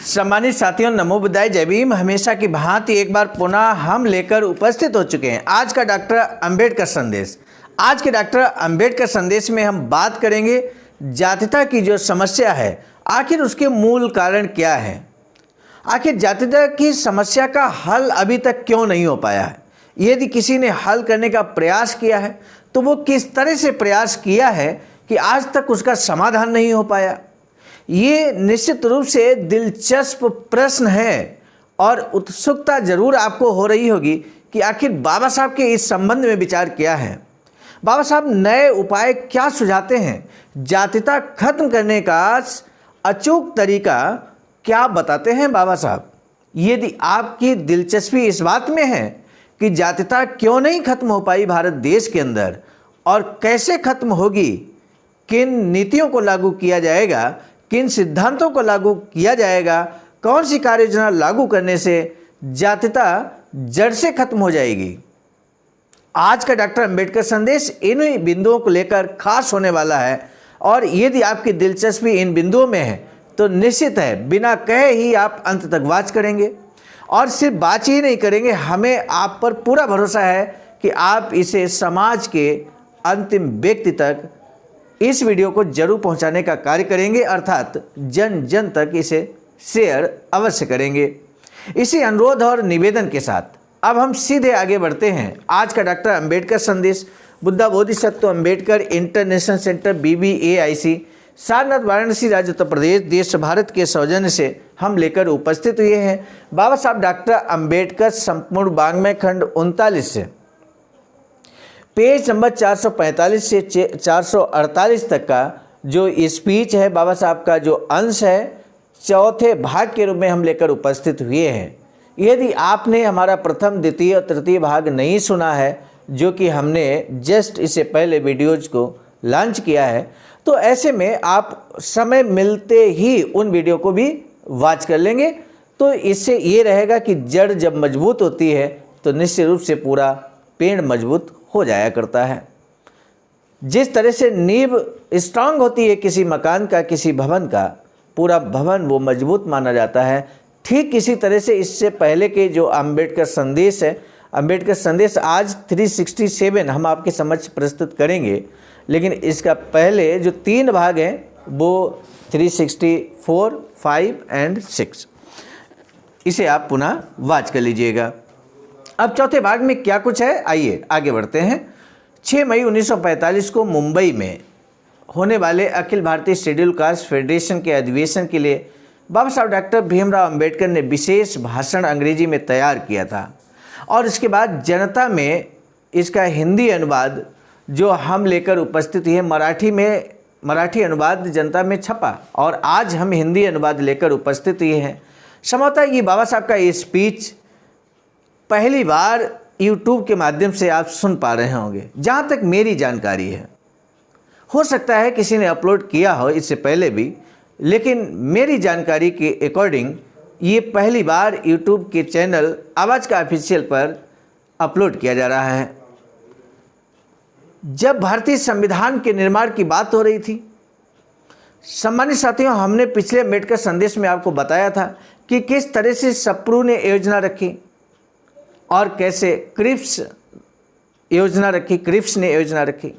सम्मानित साथियों, नमो बुद्धाय, जय भीम। हमेशा की भांति एक बार पुनः हम लेकर उपस्थित हो चुके हैं आज का डॉक्टर अंबेडकर संदेश। आज के डॉक्टर अंबेडकर संदेश में हम बात करेंगे जातीयता की जो समस्या है, आखिर उसके मूल कारण क्या है। आखिर जातीयता की समस्या का हल अभी तक क्यों नहीं हो पाया है। यदि किसी ने हल करने का प्रयास किया है तो वो किस तरह से प्रयास किया है कि आज तक उसका समाधान नहीं हो पाया। ये निश्चित रूप से दिलचस्प प्रश्न है और उत्सुकता जरूर आपको हो रही होगी कि आखिर बाबा साहब के इस संबंध में विचार क्या है। बाबा साहब नए उपाय क्या सुझाते हैं, जातीयता खत्म करने का अचूक तरीका क्या बताते हैं बाबा साहब। यदि आपकी दिलचस्पी इस बात में है कि जातीयता क्यों नहीं खत्म हो पाई भारत देश के अंदर और कैसे खत्म होगी, किन नीतियों को लागू किया जाएगा, किन सिद्धांतों को लागू किया जाएगा, कौन सी कार्य योजना लागू करने से जातीयता जड़ से खत्म हो जाएगी। आज का डॉक्टर अंबेडकर संदेश इन बिंदुओं को लेकर खास होने वाला है और यदि आपकी दिलचस्पी इन बिंदुओं में है तो निश्चित है बिना कहे ही आप अंत तक वाच करेंगे। और सिर्फ बात ही नहीं करेंगे, हमें आप पर पूरा भरोसा है कि आप इसे समाज के अंतिम व्यक्ति तक इस वीडियो को जरूर पहुंचाने का कार्य करेंगे, अर्थात जन जन तक इसे शेयर अवश्य करेंगे। इसी अनुरोध और निवेदन के साथ अब हम सीधे आगे बढ़ते हैं। आज का डॉक्टर अंबेडकर संदेश Buddha Bodhisattva Ambedkar international centre BBAIC Sarnath Varanasi राज्य उत्तर प्रदेश देश भारत के सौजन्य से हम लेकर उपस्थित हुए हैं बाबा साहब डॉक्टर अंबेडकर संपूर्ण वाङ्मय खंड 39 से पेज नंबर 445 से 448 तक का जो स्पीच है, बाबा साहब का जो अंश है, चौथे भाग के रूप में हम लेकर उपस्थित हुए हैं। यदि आपने हमारा प्रथम, द्वितीय और तृतीय भाग नहीं सुना है, जो कि हमने जस्ट इससे पहले वीडियोज को लॉन्च किया है, तो ऐसे में आप समय मिलते ही उन वीडियो को भी वॉच कर लेंगे। तो इससे ये रहेगा कि जड़ जब मजबूत होती है तो निश्चित रूप से पूरा पेड़ मजबूत हो जाया करता है। जिस तरह से नींव स्ट्रांग होती है किसी मकान का, किसी भवन का, पूरा भवन वो मजबूत माना जाता है। ठीक इसी तरह से इससे पहले के जो अंबेडकर संदेश है, अंबेडकर संदेश आज 367 हम आपके समक्ष प्रस्तुत करेंगे, लेकिन इसका पहले जो 3 भाग हैं वो 364, 5 और 6, इसे आप पुनः वॉच कर लीजिएगा। अब चौथे भाग में क्या कुछ है, आइए आगे बढ़ते हैं। 6 मई 1945 को मुंबई में होने वाले Akhil Bharatiya schedule caste federation के अधिवेशन के लिए बाबा साहब डॉक्टर भीमराव अंबेडकर ने विशेष भाषण अंग्रेजी में तैयार किया था और इसके बाद जनता में इसका हिंदी अनुवाद जो हम लेकर उपस्थित हुए, मराठी अनुवाद जनता में छपा और आज हम हिंदी अनुवाद लेकर उपस्थित हुए हैं। संभवतः ये बाबा साहब का ये स्पीच पहली बार YouTube के माध्यम से आप सुन पा रहे होंगे, जहाँ तक मेरी जानकारी है। हो सकता है किसी ने अपलोड किया हो इससे पहले भी, लेकिन मेरी जानकारी के अकॉर्डिंग ये पहली बार YouTube के चैनल आवाज़ का ऑफिशियल पर अपलोड किया जा रहा है। जब भारतीय संविधान के निर्माण की बात हो रही थी, सम्मानित साथियों, हमने पिछले अंबेडकर संदेश में आपको बताया था कि किस तरह से सप्रू ने योजना रखी और कैसे क्रिप्स ने योजना रखी।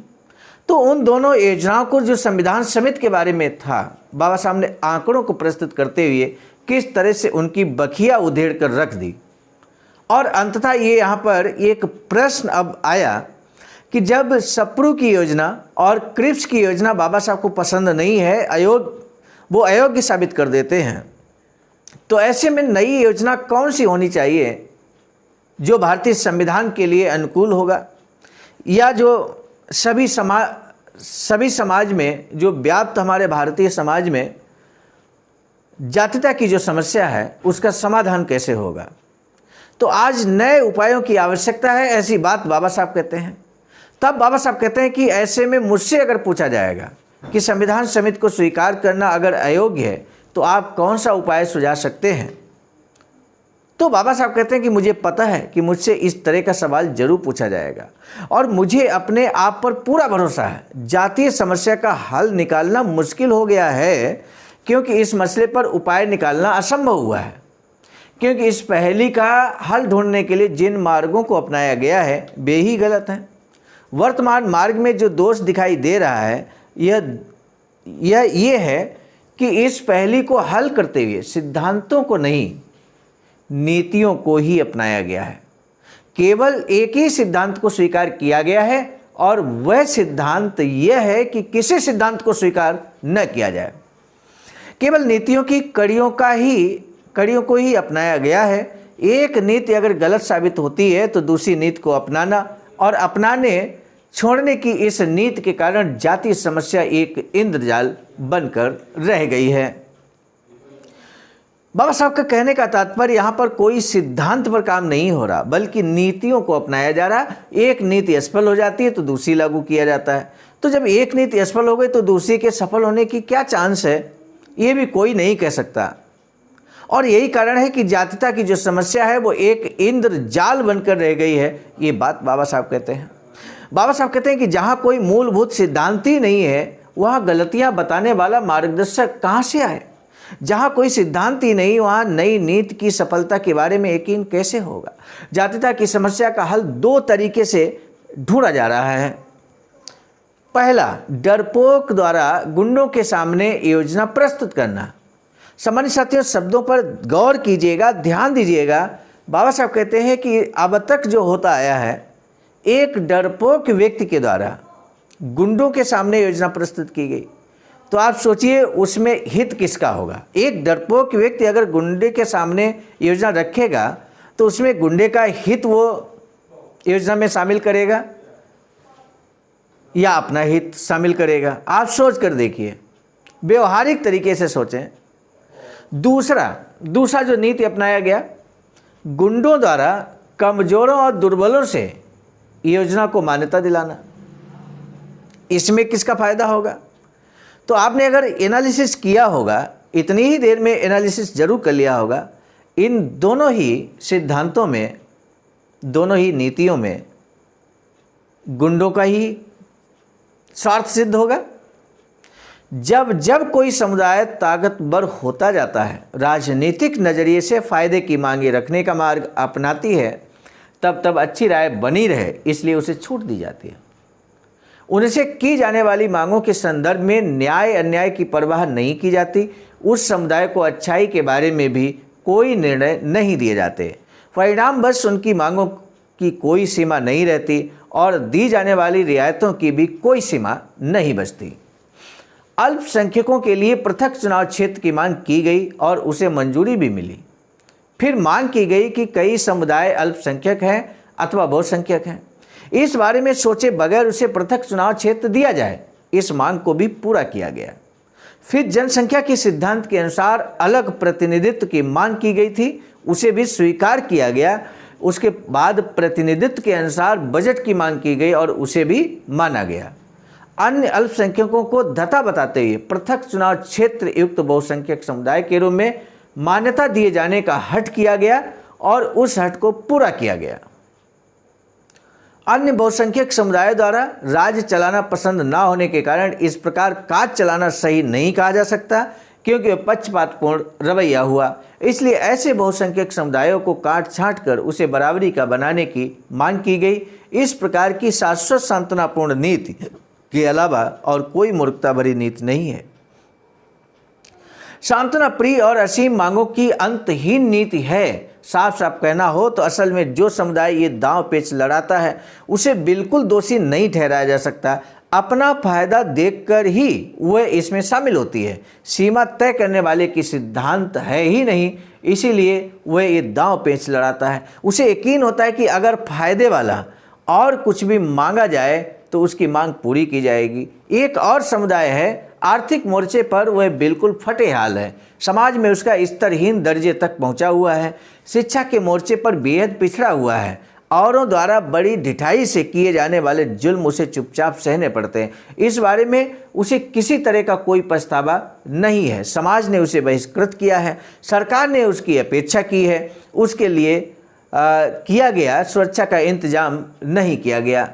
तो उन दोनों योजनाओं को जो संविधान समिति के बारे में था, बाबा साहब ने आंकड़ों को प्रस्तुत करते हुए किस तरह से उनकी बखिया उधेड़ कर रख दी। और अंततः ये यहाँ पर एक प्रश्न अब आया कि जब सप्रू की योजना और क्रिप्स की योजना बाबा साहब को पसंद नहीं है, वो अयोग्य साबित कर देते हैं, तो ऐसे में नई योजना कौन सी होनी चाहिए जो भारतीय संविधान के लिए अनुकूल होगा, या जो सभी समाज में जो व्याप्त हमारे भारतीय समाज में जातीयता की जो समस्या है उसका समाधान कैसे होगा। तो आज नए उपायों की आवश्यकता है, ऐसी बात बाबा साहब कहते हैं। तब बाबा साहब कहते हैं कि ऐसे में मुझसे अगर पूछा जाएगा कि संविधान समिति को स्वीकार करना अगर अयोग्य है तो आप कौन सा उपाय सुझा सकते हैं, तो बाबा साहब कहते हैं कि मुझे पता है कि मुझसे इस तरह का सवाल जरूर पूछा जाएगा और मुझे अपने आप पर पूरा भरोसा है। जातीय समस्या का हल निकालना मुश्किल हो गया है क्योंकि इस मसले पर उपाय निकालना असंभव हुआ है। क्योंकि इस पहेली का हल ढूंढने के लिए जिन मार्गों को अपनाया गया है वे ही गलत हैं। वर्तमान मार्ग में जो दोष दिखाई दे रहा है यह है कि इस पहेली को हल करते हुए सिद्धांतों को नहीं, नीतियों को ही अपनाया गया है। केवल एक ही सिद्धांत को स्वीकार किया गया है और वह सिद्धांत यह है कि किसी सिद्धांत को स्वीकार न किया जाए। केवल नीतियों की कड़ियों को ही अपनाया गया है। एक नीति अगर गलत साबित होती है तो दूसरी नीति को अपनाना और अपनाने छोड़ने की इस नीति के कारण जातीय समस्या एक इंद्रजाल बनकर रह गई है। बाबा साहब का कहने का तात्पर्य यहाँ पर कोई सिद्धांत पर काम नहीं हो रहा, बल्कि नीतियों को अपनाया जा रहा। एक नीति असफल हो जाती है तो दूसरी लागू किया जाता है। तो जब एक नीति असफल हो गई तो दूसरी के सफल होने की क्या चांस है, ये भी कोई नहीं कह सकता। और यही कारण है कि जातीयता की जो समस्या है वो एक इंद्रजाल बनकर रह गई है। ये बात बाबा साहब कहते हैं। बाबा साहब कहते हैं कि जहाँ कोई मूलभूत सिद्धांत ही नहीं है वहाँ गलतियाँ बताने वाला मार्गदर्शक कहाँ से आए। जहाँ कोई सिद्धांत ही नहीं वहाँ नई नीति की सफलता के बारे में यकीन कैसे होगा। जातीयता की समस्या का हल दो तरीके से ढूंढा जा रहा है। पहला, डरपोक द्वारा गुंडों के सामने योजना प्रस्तुत करना। सामान्य साथियों, शब्दों पर गौर कीजिएगा, ध्यान दीजिएगा। बाबा साहब कहते हैं कि अब तक जो होता आया है, एक डरपोक व्यक्ति के द्वारा गुंडों के सामने योजना प्रस्तुत की गई, तो आप सोचिए उसमें हित किसका होगा। एक डरपोक व्यक्ति अगर गुंडे के सामने योजना रखेगा तो उसमें गुंडे का हित वो योजना में शामिल करेगा या अपना हित शामिल करेगा। आप सोच कर देखिए, व्यवहारिक तरीके से सोचें। दूसरा जो नीति अपनाया गया, गुंडों द्वारा कमजोरों और दुर्बलों से योजना को मान्यता दिलाना। इसमें किसका फायदा होगा? तो आपने अगर एनालिसिस किया होगा, इतनी ही देर में एनालिसिस जरूर कर लिया होगा, इन दोनों ही सिद्धांतों में, दोनों ही नीतियों में गुंडों का ही स्वार्थ सिद्ध होगा। जब कोई समुदाय ताकतवर होता जाता है, राजनीतिक नज़रिए से फायदे की मांगे रखने का मार्ग अपनाती है, तब अच्छी राय बनी रहे इसलिए उसे छूट दी जाती है। उनसे की जाने वाली मांगों के संदर्भ में न्याय अन्याय की परवाह नहीं की जाती। उस समुदाय को अच्छाई के बारे में भी कोई निर्णय नहीं दिए जाते। परिणाम बस उनकी मांगों की कोई सीमा नहीं रहती और दी जाने वाली रियायतों की भी कोई सीमा नहीं बचती। अल्पसंख्यकों के लिए पृथक चुनाव क्षेत्र की मांग की गई और उसे मंजूरी भी मिली। फिर मांग की गई कि कई समुदाय अल्पसंख्यक हैं अथवा बहुसंख्यक हैं, इस बारे में सोचे बगैर उसे पृथक चुनाव क्षेत्र दिया जाए। इस मांग को भी पूरा किया गया। फिर जनसंख्या के सिद्धांत के अनुसार अलग प्रतिनिधित्व की मांग की गई थी, उसे भी स्वीकार किया गया। उसके बाद प्रतिनिधित्व के अनुसार बजट की मांग की गई और उसे भी माना गया। अन्य अल्पसंख्यकों को धता बताते हुए पृथक चुनाव क्षेत्र युक्त बहुसंख्यक समुदाय के रूप में मान्यता दिए जाने का हट किया गया और उस हट को पूरा किया गया। अन्य बहुसंख्यक समुदायों द्वारा राज्य चलाना पसंद न होने के कारण इस प्रकार काज चलाना सही नहीं कहा जा सकता, क्योंकि पक्षपातपूर्ण रवैया हुआ। इसलिए ऐसे बहुसंख्यक समुदायों को काट छांट कर उसे बराबरी का बनाने की मांग की गई। इस प्रकार की शाश्वत सांत्वनापूर्ण नीति के अलावा और कोई मूर्खता भरी नीति नहीं है। सांत्वना प्रिय और असीम मांगों की अंतहीन नीति है। साफ साफ कहना हो तो असल में जो समुदाय ये दांव पेच लड़ाता है उसे बिल्कुल दोषी नहीं ठहराया जा सकता। अपना फायदा देखकर ही वह इसमें शामिल होती है। सीमा तय करने वाले की सिद्धांत है ही नहीं, इसीलिए वह ये दांव पेच लड़ाता है। उसे यकीन होता है कि अगर फायदे वाला और कुछ भी मांगा जाए तो उसकी मांग पूरी की जाएगी। एक और समुदाय है, आर्थिक मोर्चे पर वह बिल्कुल फटे हाल है। समाज में उसका स्तरहीन दर्जे तक पहुंचा हुआ है। शिक्षा के मोर्चे पर बेहद पिछड़ा हुआ है। औरों द्वारा बड़ी ढिठाई से किए जाने वाले जुल्म उसे चुपचाप सहने पड़ते हैं। इस बारे में उसे किसी तरह का कोई पछतावा नहीं है। समाज ने उसे बहिष्कृत किया है, सरकार ने उसकी अपेक्षा की है, उसके लिए किया गया सुरक्षा का इंतजाम नहीं किया गया,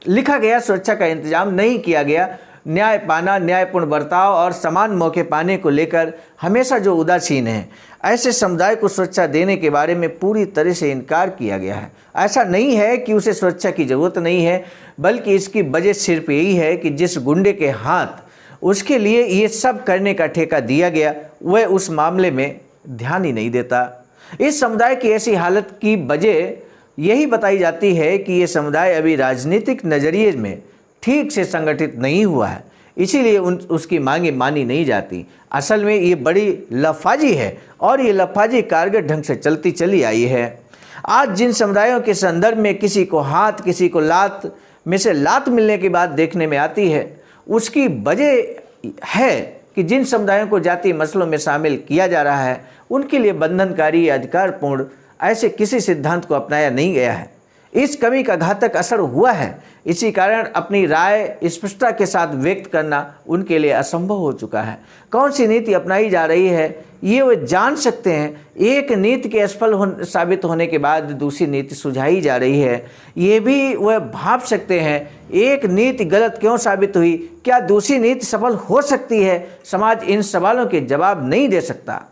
लिखा गया सुरक्षा का इंतजाम नहीं किया गया। न्याय पाना, न्यायपूर्ण बर्ताव और समान मौके पाने को लेकर हमेशा जो उदासीन है, ऐसे समुदाय को सुरक्षा देने के बारे में पूरी तरह से इनकार किया गया है। ऐसा नहीं है कि उसे सुरक्षा की ज़रूरत नहीं है, बल्कि इसकी वजह सिर्फ यही है कि जिस गुंडे के हाथ उसके लिए ये सब करने का ठेका दिया गया, वह उस मामले में ध्यान ही नहीं देता। इस समुदाय की ऐसी हालत की वजह यही बताई जाती है कि ये समुदाय अभी राजनीतिक नज़रिए में ठीक से संगठित नहीं हुआ है, इसीलिए उसकी मांगे मानी नहीं जाती। असल में ये बड़ी लफाजी है और ये लफाजी कारगर ढंग से चलती चली आई है। आज जिन समुदायों के संदर्भ में किसी को हाथ, किसी को लात में से लात मिलने की बात देखने में आती है, उसकी वजह है कि जिन समुदायों को जातीय मसलों में शामिल किया जा रहा है, उनके लिए बंधनकारी या अधिकारपूर्ण ऐसे किसी सिद्धांत को अपनाया नहीं गया है। इस कमी का घातक असर हुआ है। इसी कारण अपनी राय स्पष्टता के साथ व्यक्त करना उनके लिए असंभव हो चुका है। कौन सी नीति अपनाई जा रही है ये वे जान सकते हैं। एक नीति के असफल साबित होने के बाद दूसरी नीति सुझाई जा रही है, ये भी वह भाप सकते हैं। एक नीति गलत क्यों साबित हुई, क्या दूसरी नीति सफल हो सकती है? समाज इन सवालों के जवाब नहीं दे सकता।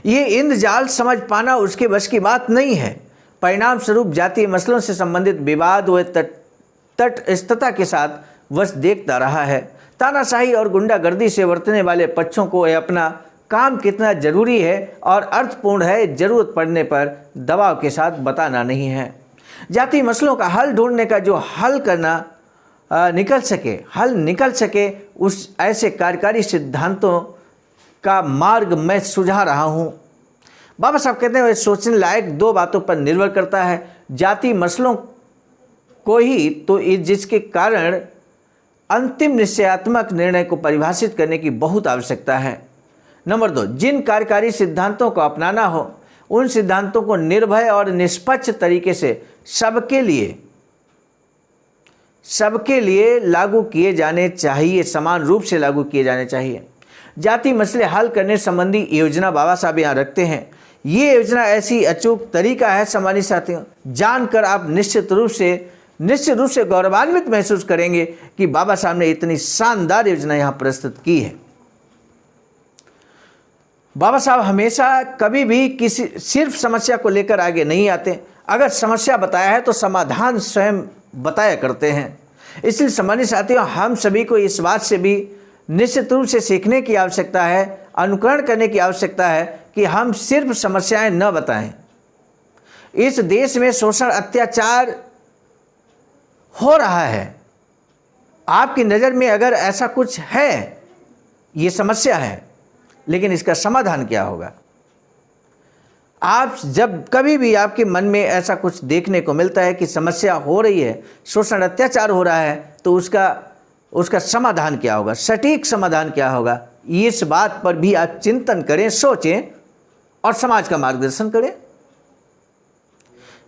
ये इंद्रजाल समझ पाना उसके बस की बात नहीं है। परिणाम स्वरूप जातीय मसलों से संबंधित विवाद व तटस्थता के साथ वश देखता रहा है। तानाशाही और गुंडागर्दी से बरतने वाले पक्षों को यह अपना काम कितना जरूरी है और अर्थपूर्ण है, जरूरत पड़ने पर दबाव के साथ बताना नहीं है। जातीय मसलों का हल ढूंढने का जो हल निकल सके उस ऐसे कार्यकारी सिद्धांतों का मार्ग मैं सुझा रहा हूँ। बाबा साहब कहते हैं, सोचने लायक दो बातों पर निर्भर करता है। जातीय मसलों को ही तो जिसके कारण अंतिम निश्चयात्मक निर्णय को परिभाषित करने की बहुत आवश्यकता है। नंबर 2, जिन कार्यकारी सिद्धांतों को अपनाना हो, उन सिद्धांतों को निर्भय और निष्पक्ष तरीके से सबके लिए लागू किए जाने चाहिए, समान रूप से लागू किए जाने चाहिए। जातीय मसले हल करने संबंधी योजना बाबा साहब यहाँ रखते हैं। ये योजना ऐसी अचूक तरीका है सम्मानित साथियों, जानकर आप निश्चित रूप से गौरवान्वित महसूस करेंगे कि बाबा साहब ने इतनी शानदार योजना यहाँ प्रस्तुत की है। बाबा साहब हमेशा कभी भी सिर्फ समस्या को लेकर आगे नहीं आते। अगर समस्या बताया है तो समाधान स्वयं बताया करते हैं। इसलिए सम्मानित साथियों, हम सभी को इस बात से भी निश्चित रूप से सीखने की आवश्यकता है, अनुकरण करने की आवश्यकता है कि हम सिर्फ समस्याएं न बताएं। इस देश में शोषण, अत्याचार हो रहा है। आपकी नज़र में अगर ऐसा कुछ है, ये समस्या है, लेकिन इसका समाधान क्या होगा? आप जब कभी भी आपके मन में ऐसा कुछ देखने को मिलता है कि समस्या हो रही है, शोषण, अत्याचार हो रहा है, तो उसका समाधान क्या होगा, सटीक समाधान क्या होगा, इस बात पर भी आप चिंतन करें, सोचें और समाज का मार्गदर्शन करें।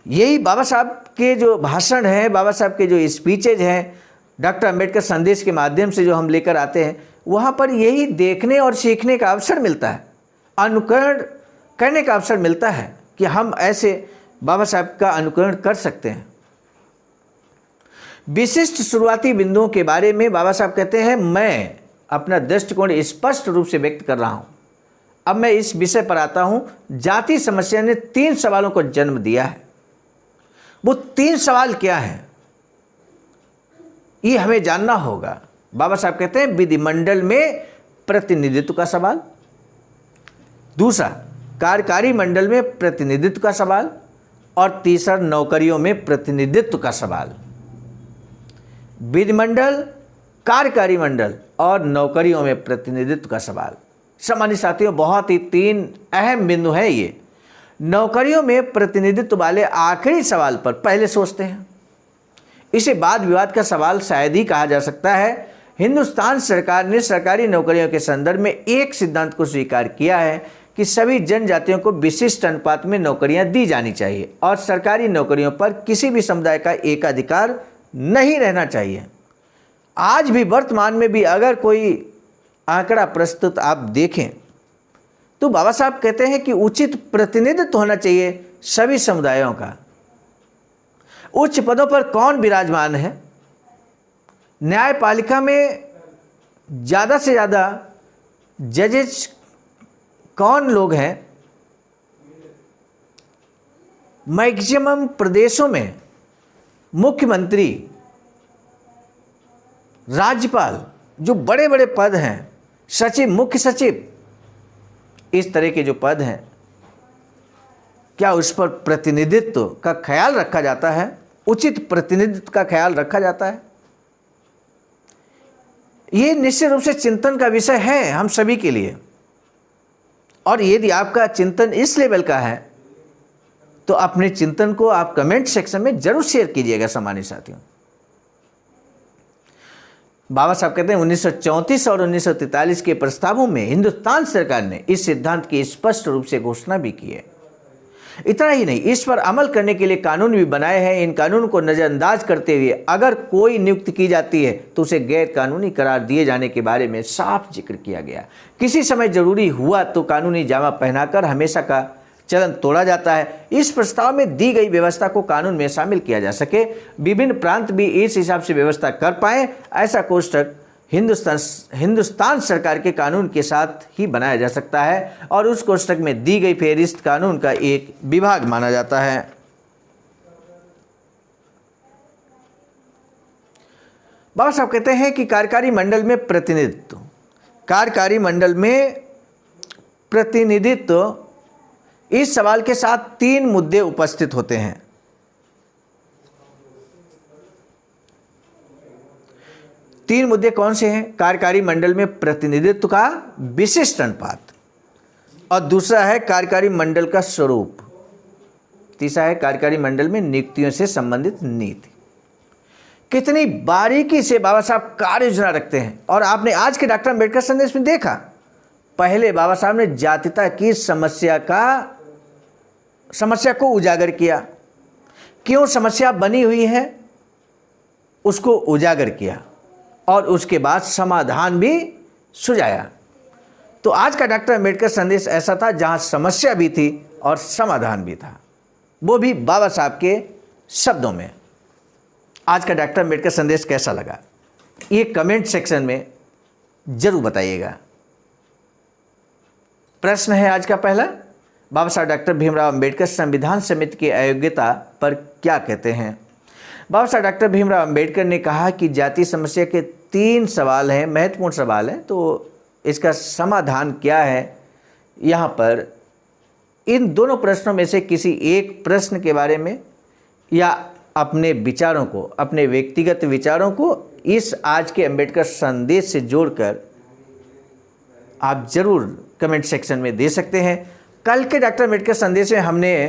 यही बाबा साहब के जो भाषण हैं, बाबा साहब के जो स्पीचेज हैं, डॉक्टर अंबेडकर संदेश के माध्यम से जो हम लेकर आते हैं, वहाँ पर यही देखने और सीखने का अवसर मिलता है, अनुकरण करने का अवसर मिलता है कि हम ऐसे बाबा साहब का अनुकरण कर सकते हैं। विशिष्ट शुरुआती बिंदुओं के बारे में बाबा साहब कहते हैं, मैं अपना दृष्टिकोण स्पष्ट रूप से व्यक्त कर रहा हूँ। अब मैं इस विषय पर आता हूँ। जातीय समस्या ने 3 सवालों को जन्म दिया है। वो 3 सवाल क्या हैं, ये हमें जानना होगा। बाबा साहब कहते हैं, विधिमंडल में प्रतिनिधित्व का सवाल, दूसरा कार्यकारी मंडल में प्रतिनिधित्व का सवाल, और तीसरा नौकरियों में प्रतिनिधित्व का सवाल। विधिमंडल, कार्यकारी मंडल और नौकरियों में प्रतिनिधित्व का सवाल। सम्मानित साथियों, बहुत ही 3 अहम बिंदु हैं ये। नौकरियों में प्रतिनिधित्व वाले आखिरी सवाल पर पहले सोचते हैं। इसे वाद विवाद का सवाल शायद ही कहा जा सकता है। हिंदुस्तान सरकार ने सरकारी नौकरियों के संदर्भ में एक सिद्धांत को स्वीकार किया है कि सभी जनजातियों को विशिष्ट अनुपात में नौकरियां दी जानी चाहिए और सरकारी नौकरियों पर किसी भी समुदाय का एकाधिकार नहीं रहना चाहिए। आज भी वर्तमान में भी अगर कोई आंकड़ा प्रस्तुत आप देखें तो बाबा साहब कहते हैं कि उचित प्रतिनिधित्व होना चाहिए सभी समुदायों का। उच्च पदों पर कौन विराजमान है, न्यायपालिका में ज़्यादा से ज़्यादा जजेस कौन लोग हैं? मैक्सिमम प्रदेशों में मुख्यमंत्री, राज्यपाल, जो बड़े बड़े पद हैं, सचिव, मुख्य सचिव, इस तरह के जो पद हैं, क्या उस पर प्रतिनिधित्व का ख्याल रखा जाता है? उचित प्रतिनिधित्व का ख्याल रखा जाता है? ये निश्चित रूप से चिंतन का विषय है हम सभी के लिए। और यदि आपका चिंतन इस लेवल का है तो अपने चिंतन को आप कमेंट सेक्शन में जरूर शेयर कीजिएगा सम्मानित साथियों। बाबा साहब कहते हैं 1934 और 1943 के प्रस्तावों में हिंदुस्तान सरकार ने इस सिद्धांत की स्पष्ट रूप से घोषणा भी की है। इतना ही नहीं, इस पर अमल करने के लिए कानून भी बनाए हैं। इन कानून को नज़रअंदाज करते हुए अगर कोई नियुक्ति की जाती है तो उसे गैर कानूनी करार दिए जाने के बारे में साफ जिक्र किया गया। किसी समय जरूरी हुआ तो कानूनी जामा पहनाकर हमेशा का चलन तोड़ा जाता है। इस प्रस्ताव में दी गई व्यवस्था को कानून में शामिल किया जा सके, विभिन्न प्रांत भी इस हिसाब से व्यवस्था कर पाएँ, ऐसा कोष्ठक हिंदुस्तान सरकार के कानून के साथ ही बनाया जा सकता है और उस कोष्ठक में दी गई फेहरिस्त कानून का एक विभाग माना जाता है। बाबा साहब कहते हैं कि कार्यकारी मंडल में प्रतिनिधित्व, कार्यकारी मंडल में प्रतिनिधित्व, इस सवाल के साथ 3 मुद्दे उपस्थित होते हैं। तीन मुद्दे कौन से हैं? कार्यकारी मंडल में प्रतिनिधित्व का विशिष्ट अनुपात, और दूसरा है कार्यकारी मंडल का स्वरूप, तीसरा है कार्यकारी मंडल में नियुक्तियों से संबंधित नीति। कितनी बारीकी से बाबा साहब कार्य योजना रखते हैं। और आपने आज के डॉक्टर अम्बेडकर संदेश में देखा, पहले बाबा साहब ने जातीयता की समस्या को उजागर किया, क्यों समस्या बनी हुई है उसको उजागर किया, और उसके बाद समाधान भी सुझाया। तो आज का डॉक्टर अम्बेडकर संदेश ऐसा था जहां समस्या भी थी और समाधान भी था, वो भी बाबा साहब के शब्दों में। आज का डॉक्टर अम्बेडकर संदेश कैसा लगा ये कमेंट सेक्शन में जरूर बताइएगा। प्रश्न है आज का पहला, बाबा साहब डॉक्टर भीमराव अम्बेडकर संविधान समिति की अयोग्यता पर क्या कहते हैं? बाबा साहब डॉक्टर भीमराव अम्बेडकर ने कहा कि जातीय समस्या के 3 सवाल हैं, महत्वपूर्ण सवाल हैं, तो इसका समाधान क्या है? यहाँ पर इन दोनों प्रश्नों में से किसी एक प्रश्न के बारे में या अपने विचारों को, अपने व्यक्तिगत विचारों को इस आज के अम्बेडकर संदेश से जोड़कर आप जरूर कमेंट सेक्शन में दे सकते हैं। कल के डॉक्टर अम्बेडकर संदेश में हमने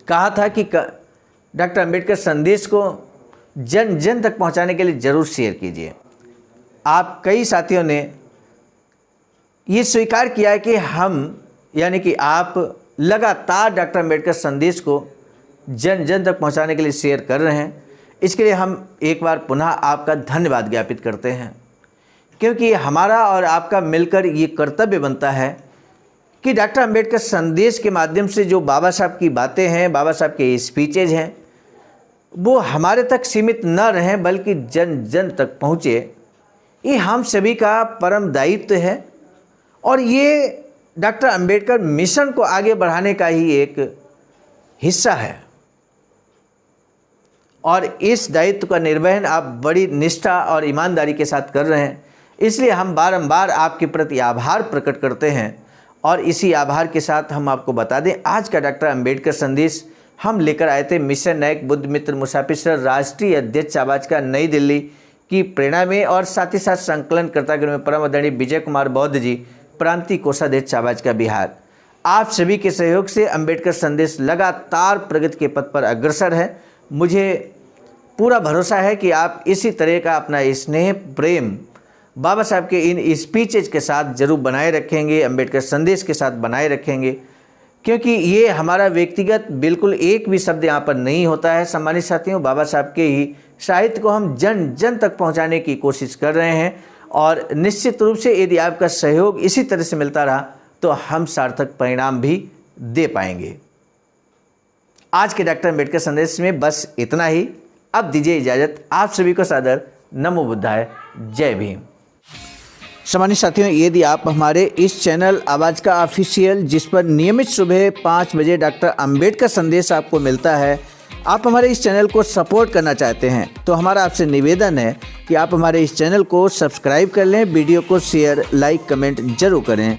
कहा था कि डॉक्टर अम्बेडकर संदेश को जन जन तक पहुंचाने के लिए ज़रूर शेयर कीजिए। आप कई साथियों ने ये स्वीकार किया है कि हम यानी कि आप लगातार डॉक्टर अम्बेडकर संदेश को जन जन तक पहुंचाने के लिए शेयर कर रहे हैं। इसके लिए हम एक बार पुनः आपका धन्यवाद ज्ञापित करते हैं, क्योंकि हमारा और आपका मिलकर ये कर्तव्य बनता है कि डॉक्टर अम्बेडकर संदेश के माध्यम से जो बाबा साहब की बातें हैं, बाबा साहब के स्पीचेज हैं, वो हमारे तक सीमित न रहें बल्कि जन जन तक पहुँचे। ये हम सभी का परम दायित्व है और ये डॉक्टर अम्बेडकर मिशन को आगे बढ़ाने का ही एक हिस्सा है। और इस दायित्व का निर्वहन आप बड़ी निष्ठा और ईमानदारी के साथ कर रहे हैं, इसलिए हम बारंबार आपके प्रति आभार प्रकट करते हैं। और इसी आभार के साथ हम आपको बता दें, आज का डॉक्टर अम्बेडकर संदेश हम लेकर आए थे मिशन नायक बुद्ध मित्र मुसाफिर सर राष्ट्रीय अध्यक्ष आवाज का नई दिल्ली की प्रेरणा में, और साथ ही साथ संकलनकर्ता में परम आदरणीय विजय कुमार बौद्ध जी, प्रांतीय कोषाध्यक्ष आवाज का बिहार। आप सभी के सहयोग से अम्बेडकर संदेश लगातार प्रगति के पथ पर अग्रसर है। मुझे पूरा भरोसा है कि आप इसी तरह का अपना स्नेह प्रेम बाबा साहब के इन स्पीचेज के साथ जरूर बनाए रखेंगे, अम्बेडकर संदेश के साथ बनाए रखेंगे, क्योंकि ये हमारा व्यक्तिगत बिल्कुल एक भी शब्द यहाँ पर नहीं होता है। सम्मानित साथियों, बाबा साहब के ही साहित्य को हम जन जन तक पहुँचाने की कोशिश कर रहे हैं, और निश्चित रूप से यदि आपका सहयोग इसी तरह से मिलता रहा तो हम सार्थक परिणाम भी दे पाएंगे। आज के डॉक्टर अम्बेडकर संदेश में बस इतना ही। अब दीजिए इजाज़त। आप सभी को सादर नमो बुद्धाय। जय भीम। सम्मानित साथियों, यदि आप हमारे इस चैनल आवाज़ का ऑफिशियल, जिस पर नियमित सुबह 5 बजे डॉक्टर अंबेडकर संदेश आपको मिलता है, आप हमारे इस चैनल को सपोर्ट करना चाहते हैं तो हमारा आपसे निवेदन है कि आप हमारे इस चैनल को सब्सक्राइब कर लें, वीडियो को शेयर, लाइक, कमेंट जरूर करें।